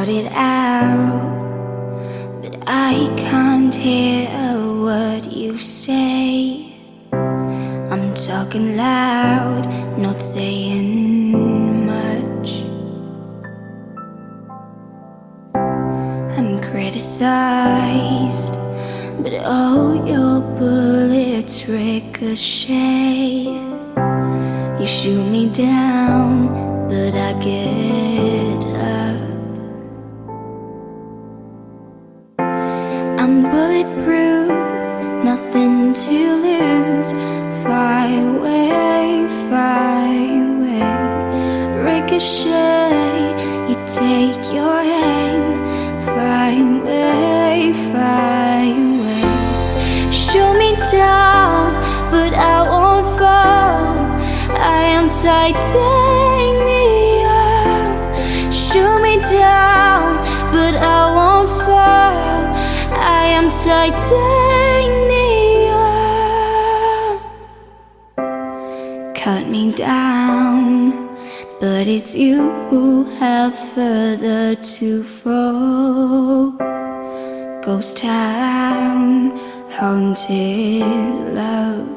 shout it out, but I can't hear a word you say. I'm talking loud, not saying much. I'm criticized, but all your bullets ricochet. You shoot me down, but I get up. I'm bulletproof, nothing to lose. Fly away, fly away. Ricochet, you take your aim. Fly away, fly away. Shoot me down, but I won't fall. I am titanium. Shoot me down, but I won't fall. I am titanium. Cut me down, but it's you who have further to fall. Ghost town, haunted love.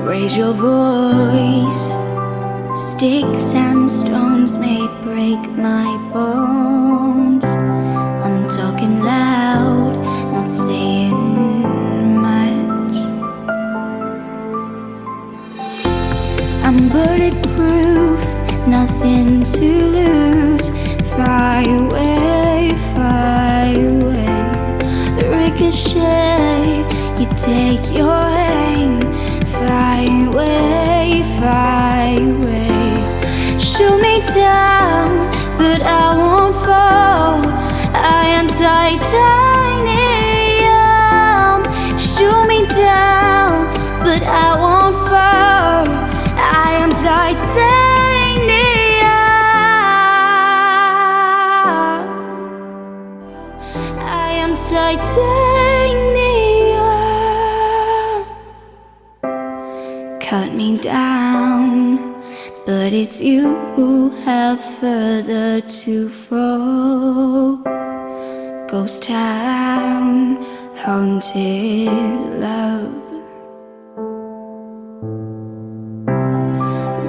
Raise your voice. Sticks and stones may break my bones. I'm talking loud, not saying much. I'm bulletproof, nothing to lose. Fly away, fly away. Ricochet, you take your aim. Fly away, fly away. Shoot me down, but I won't fall. I am titanium. Shoot me down, but I won't fall. I am titanium. I am titanium. Cut me down, but it's you who have further to fall. Ghost town, haunted love.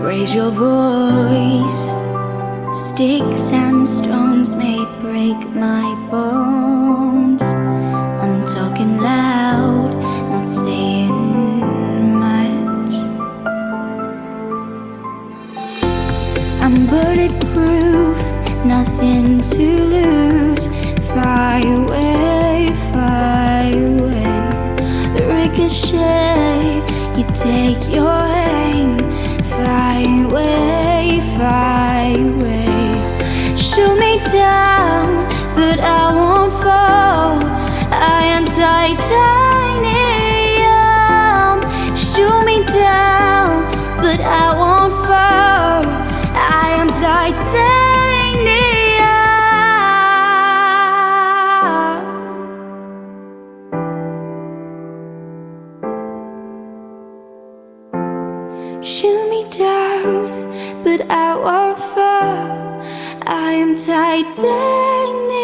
Raise your voice. Sticks and stones may break my bones. I'm talking loud, not saying much. I'm bulletproof, nothing to lose. Fly away, fly away. Ricochet, you take your aim. Fly away, fly away. Shoot me down, but I won't fall. I am titanium. Shoot me down, but I won't fall. I am titanium. Shoot me down, but I won't fall. I am titanium.